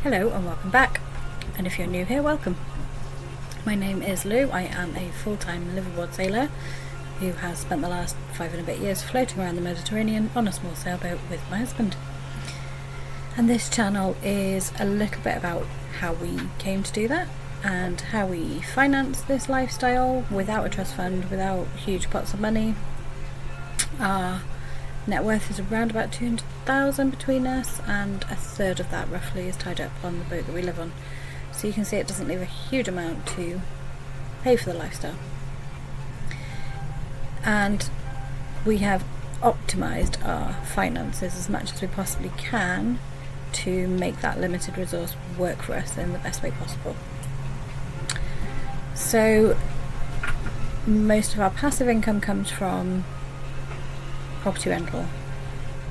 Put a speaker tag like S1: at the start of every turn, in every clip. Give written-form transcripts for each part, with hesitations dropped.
S1: Hello and welcome back, and if you're new here, welcome. My name is Lou. I am a full-time liveaboard sailor who has spent the last 5 and a bit years floating around the Mediterranean on a small sailboat with my husband. And this channel is a little bit about how we came to do that and how we finance this lifestyle without a trust fund, without huge pots of money. Our net worth is around about 200,000 between us, and a third of that roughly is tied up on the boat that we live on. So you can see it doesn't leave a huge amount to pay for the lifestyle. And we have optimised our finances as much as we possibly can to make that limited resource work for us in the best way possible. So most of our passive income comes from property rental.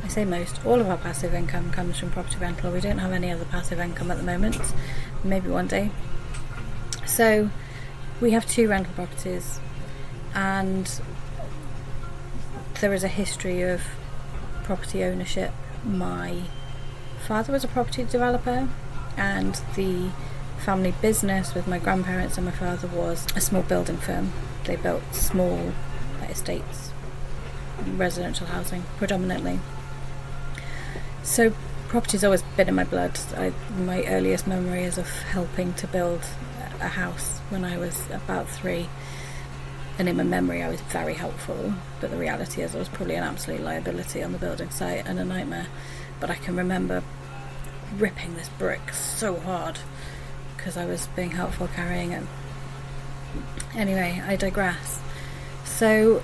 S1: I say most, all of our passive income comes from property rental. We don't have any other passive income at the moment, maybe one day. So we have 2 rental properties, and there is a history of property ownership. My father was a property developer, and the family business with my grandparents and my father was a small building firm. They built small estates, residential housing predominantly. So property's always been in my blood. My earliest memory is of helping to build a house when I was about 3, and in my memory I was very helpful, but the reality is I was probably an absolute liability on the building site and a nightmare. But I can remember ripping this brick so hard because I was being helpful carrying it. Anyway, I digress. So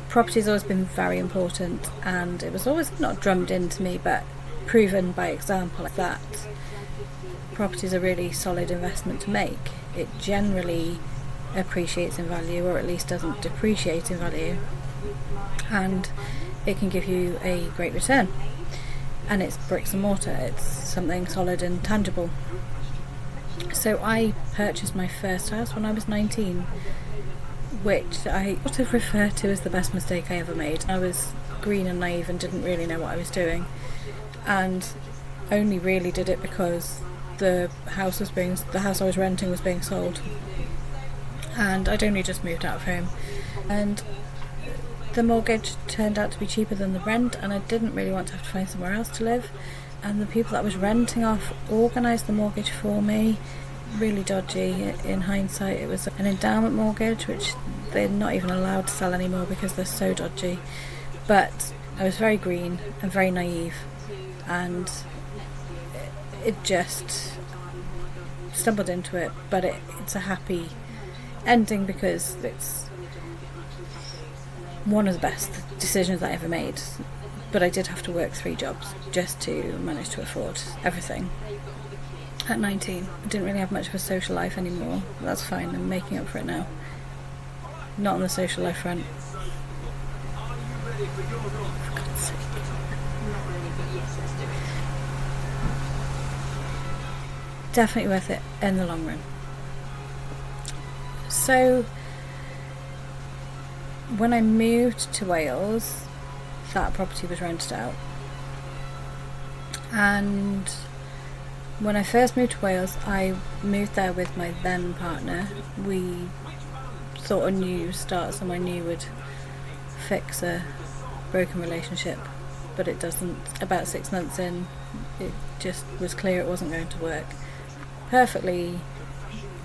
S1: property's always been very important, and it was always not drummed into me but proven by example that property is a really solid investment to make. It generally appreciates in value, or at least doesn't depreciate in value, and it can give you a great return. And it's bricks and mortar, it's something solid and tangible. So I purchased my first house when I was 19, which I sort of refer to as the best mistake I ever made. I was green and naive and didn't really know what I was doing, and only really did it because the house I was renting was being sold, and I'd only just moved out of home, and the mortgage turned out to be cheaper than the rent, and I didn't really want to have to find somewhere else to live. And the people that I was renting off organised the mortgage for me. Really dodgy in hindsight. It was an endowment mortgage, which they're not even allowed to sell anymore because they're so dodgy. But I was very green and very naive, and it just stumbled into it. But it's a happy ending because it's one of the best decisions I ever made. But I did have to work 3 jobs just to manage to afford everything. At 19, I didn't really have much of a social life anymore, but that's fine, I'm making up for it now. Not on the social life front. For God's sake. Definitely worth it in the long run. So, when I moved to Wales, that property was rented out. And when I first moved to Wales, I moved there with my then partner. We thought a new start somewhere new would fix a broken relationship, but it doesn't. About 6 months in, it just was clear it wasn't going to work. Perfectly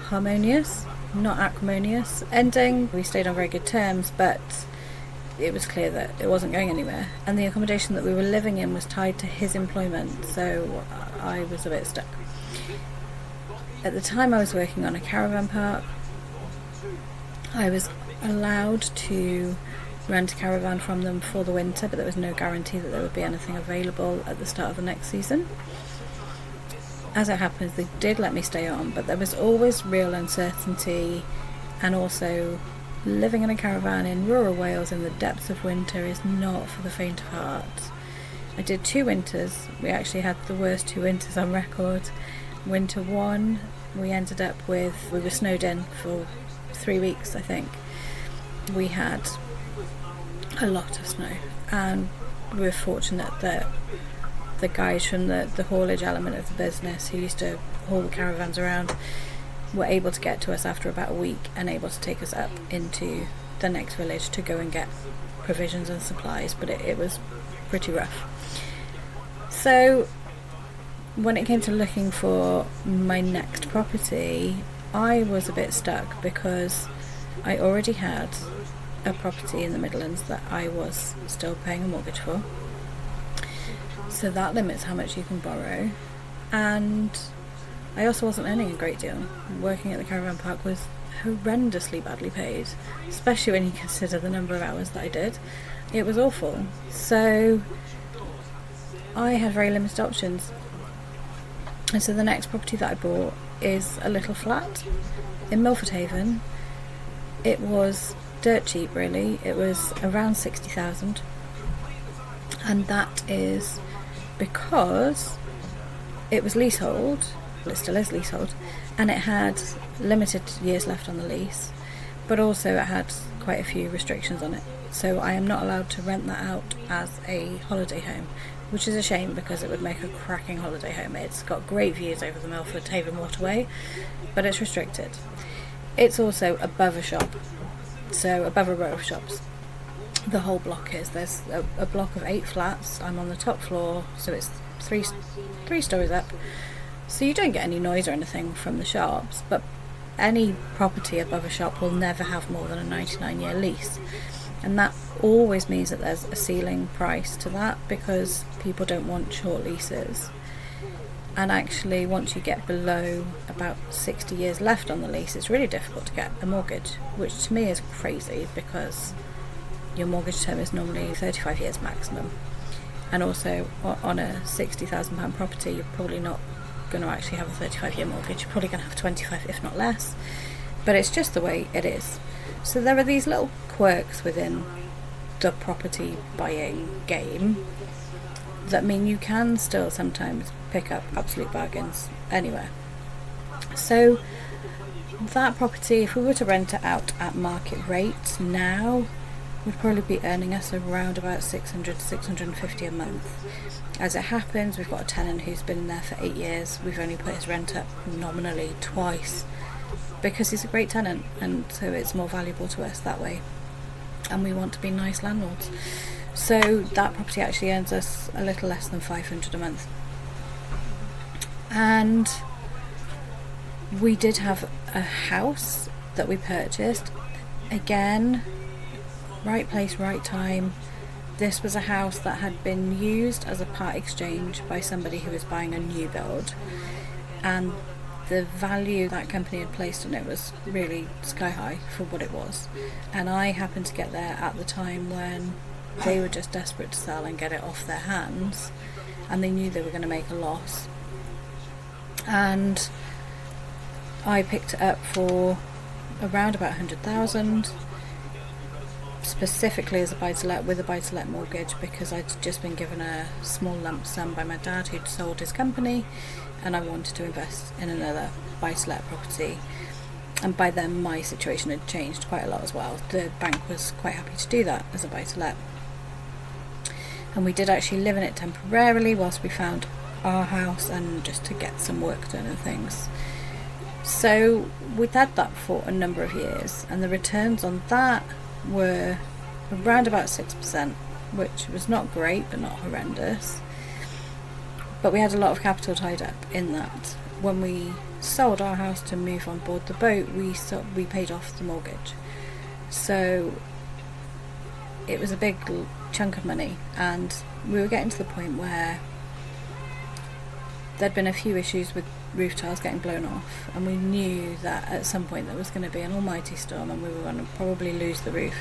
S1: harmonious, not acrimonious ending. We stayed on very good terms, but it was clear that it wasn't going anywhere, and the accommodation that we were living in was tied to his employment, so I was a bit stuck. At the time I was working on a caravan park. I was allowed to rent a caravan from them for the winter, but there was no guarantee that there would be anything available at the start of the next season. As it happens, they did let me stay on, but there was always real uncertainty, and also living in a caravan in rural Wales in the depths of winter is not for the faint of heart. I did 2 winters. We actually had the worst 2 winters on record. Winter 1, we were snowed in for 3 weeks, I think. We had a lot of snow, and we were fortunate that the guys from the haulage element of the business who used to haul the caravans around were able to get to us after about a week and able to take us up into the next village to go and get provisions and supplies, but it was pretty rough. So when it came to looking for my next property, I was a bit stuck because I already had a property in the Midlands that I was still paying a mortgage for, so that limits how much you can borrow, and I also wasn't earning a great deal. Working at the caravan park was horrendously badly paid, especially when you consider the number of hours that I did. It was awful. So I had very limited options. And so the next property that I bought is a little flat in Milford Haven. It was dirt cheap, really. It was around 60,000. And that is because it was leasehold. It still is leasehold, and it had limited years left on the lease, but also it had quite a few restrictions on it. So I am not allowed to rent that out as a holiday home, which is a shame because it would make a cracking holiday home. It's got great views over the Milford Haven waterway, but it's restricted. It's also above a shop, so above a row of shops. The whole block is. There's a block of 8 flats. I'm on the top floor, so it's three stories up. So you don't get any noise or anything from the shops, but any property above a shop will never have more than a 99-year lease. And that always means that there's a ceiling price to that because people don't want short leases. And actually, once you get below about 60 years left on the lease, it's really difficult to get a mortgage, which to me is crazy because your mortgage term is normally 35 years maximum. And also, on a £60,000 property, you're probably not going to actually have a 35-year mortgage. You're probably going to have 25, if not less, but it's just the way it is. So there are these little quirks within the property buying game that mean you can still sometimes pick up absolute bargains anywhere. So that property, if we were to rent it out at market rate now, would probably be earning us around about 600 to 650 a month. As it happens, we've got a tenant who's been in there for 8 years. We've only put his rent up nominally twice because he's a great tenant, and so it's more valuable to us that way, and we want to be nice landlords. So that property actually earns us a little less than 500 a month. And we did have a house that we purchased. Again, right place, right time. This was a house that had been used as a part exchange by somebody who was buying a new build, and the value that company had placed on it was really sky high for what it was. And I happened to get there at the time when they were just desperate to sell and get it off their hands, and they knew they were going to make a loss. And I picked it up for around about 100,000. Specifically as a buy-to-let, with a buy-to-let mortgage, because I'd just been given a small lump sum by my dad who'd sold his company, and I wanted to invest in another buy-to-let property. And by then my situation had changed quite a lot as well. The bank was quite happy to do that as a buy-to-let, and we did actually live in it temporarily whilst we found our house and just to get some work done and things. So we'd had that for a number of years, and the returns on that were around about 6%, which was not great but not horrendous. But we had a lot of capital tied up in that. When we sold our house to move on board the boat, we paid off the mortgage. So it was a big chunk of money, and we were getting to the point where there'd been a few issues with roof tiles getting blown off, and we knew that at some point there was going to be an almighty storm and we were going to probably lose the roof,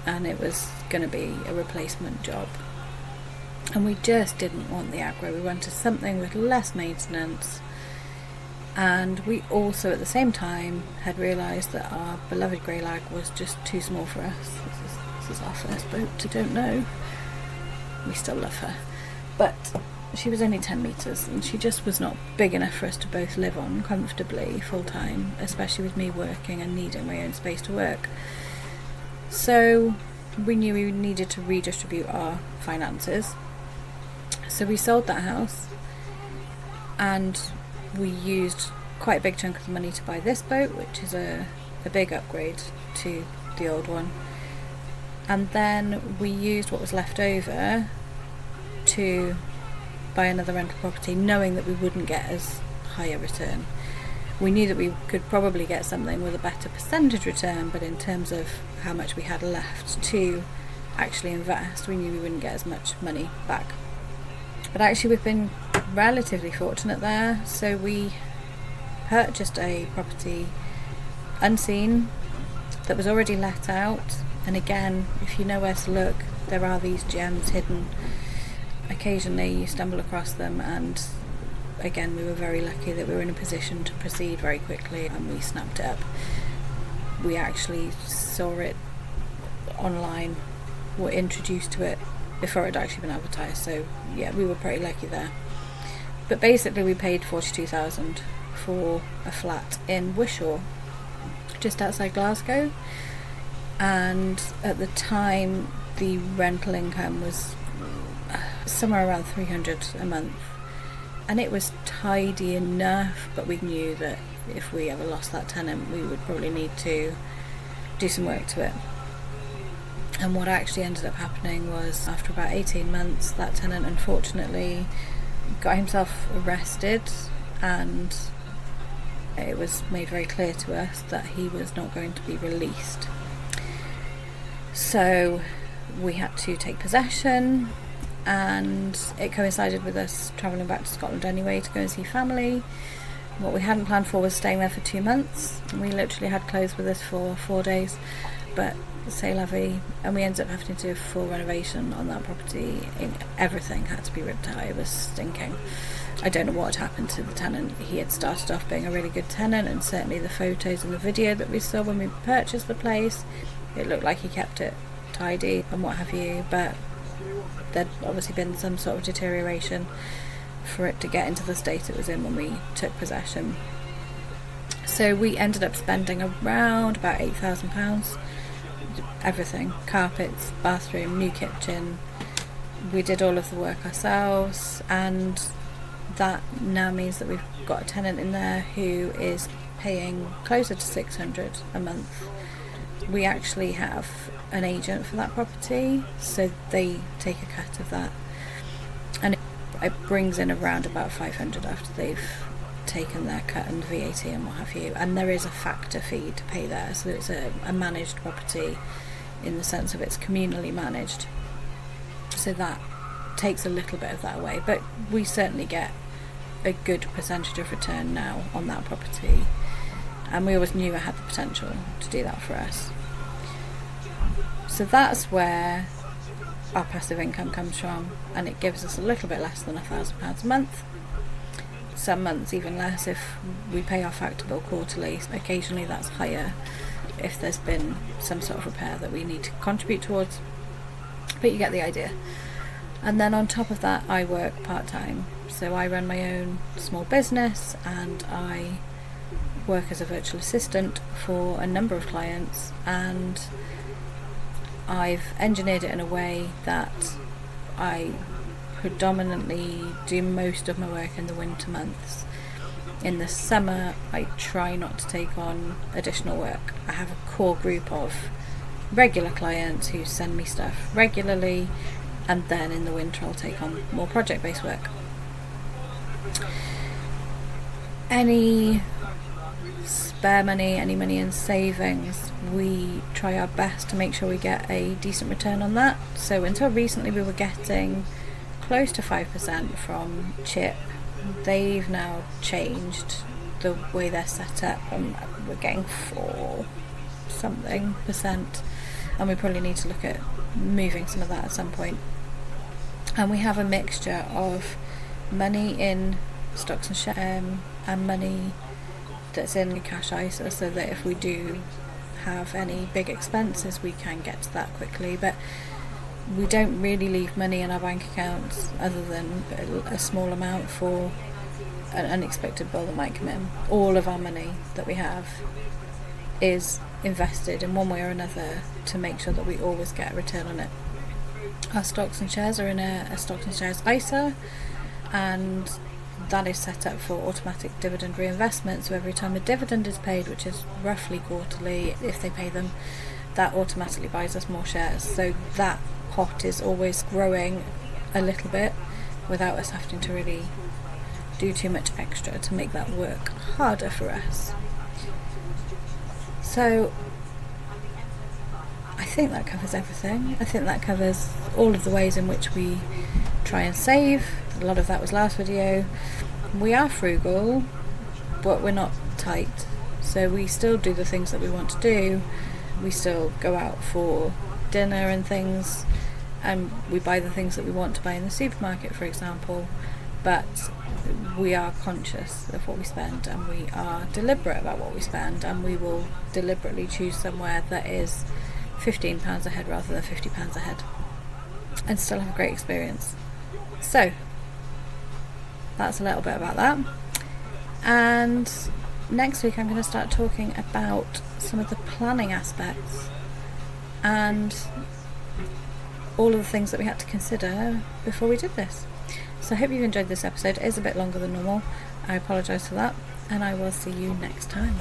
S1: and it was going to be a replacement job, and we just didn't want the aggro. We wanted something with less maintenance, and we also at the same time had realised that our beloved grey lag was just too small for us. This is our first boat, I don't know, we still love her, but she was only 10 metres and she just was not big enough for us to both live on comfortably full time, especially with me working and needing my own space to work. So we knew we needed to redistribute our finances. So we sold that house and we used quite a big chunk of the money to buy this boat, which is a big upgrade to the old one. And then we used what was left over to buy another rental property, knowing that we wouldn't get as high a return. We knew that we could probably get something with a better percentage return, but in terms of how much we had left to actually invest, we knew we wouldn't get as much money back. But actually we've been relatively fortunate there. So we purchased a property unseen that was already let out, and again, if you know where to look, there are these gems hidden. Occasionally you stumble across them, and again, we were very lucky that we were in a position to proceed very quickly and we snapped it up. We actually saw it online, were introduced to it before it had actually been advertised, so yeah, we were pretty lucky there. But basically we paid 42,000 for a flat in Wishaw, just outside Glasgow, and at the time the rental income was somewhere around 300 a month, and it was tidy enough, but we knew that if we ever lost that tenant we would probably need to do some work to it. And what actually ended up happening was, after about 18 months, that tenant unfortunately got himself arrested, and it was made very clear to us that he was not going to be released. So we had to take possession, and it coincided with us travelling back to Scotland anyway to go and see family. What we hadn't planned for was staying there for 2 months. We literally had clothes with us for 4 days, but c'est la vie, and we ended up having to do a full renovation on that property. Everything had to be ripped out. It was stinking. I don't know what had happened to the tenant. He had started off being a really good tenant, and certainly the photos and the video that we saw when we purchased the place, it looked like he kept it tidy and what have you, but there'd obviously been some sort of deterioration for it to get into the state it was in when we took possession. So we ended up spending around about £8,000. Everything: carpets, bathroom, new kitchen. We did all of the work ourselves, and that now means that we've got a tenant in there who is paying closer to 600 a month. We actually have an agent for that property, so they take a cut of that, and it brings in around about 500 after they've taken their cut and VAT and what have you. And there is a factor fee to pay there, so it's a managed property in the sense of it's communally managed, so that takes a little bit of that away, but we certainly get a good percentage of return now on that property, and we always knew it had the potential to do that for us. So that's where our passive income comes from, and it gives us a little bit less than £1,000 a month. Some months even less if we pay our factor bill quarterly. Occasionally that's higher if there's been some sort of repair that we need to contribute towards, but you get the idea. And then on top of that, I work part-time, so I run my own small business, and I work as a virtual assistant for a number of clients, and I've engineered it in a way that I predominantly do most of my work in the winter months. In the summer I try not to take on additional work. I have a core group of regular clients who send me stuff regularly, and then in the winter I'll take on more project-based work. Any spare money, any money in savings, we try our best to make sure we get a decent return on that. So until recently we were getting close to 5% from CHIP. They've now changed the way they're set up, and we're getting 4 something percent, and we probably need to look at moving some of that at some point. And we have a mixture of money in stocks and shares and money that's in cash ISA, so that if we do have any big expenses we can get to that quickly. But we don't really leave money in our bank accounts other than a small amount for an unexpected bill that might come in. All of our money that we have is invested in one way or another to make sure that we always get a return on it. Our stocks and shares are in a stocks and shares ISA, and that is set up for automatic dividend reinvestment. So every time a dividend is paid, which is roughly quarterly if they pay them, that automatically buys us more shares. So that pot is always growing a little bit without us having to really do too much extra to make that work harder for us. So I think that covers everything. I think that covers all of the ways in which we try and save. A lot of that was last video. We are frugal, but we're not tight. So we still do the things that we want to do. We still go out for dinner and things, and we buy the things that we want to buy in the supermarket, for example. But we are conscious of what we spend, and we are deliberate about what we spend, and we will deliberately choose somewhere that is £15 ahead rather than £50 ahead, and still have a great experience. So that's a little bit about that. And next week I'm going to start talking about some of the planning aspects and all of the things that we had to consider before we did this. So I hope you've enjoyed this episode. It is a bit longer than normal. I apologise for that, and I will see you next time.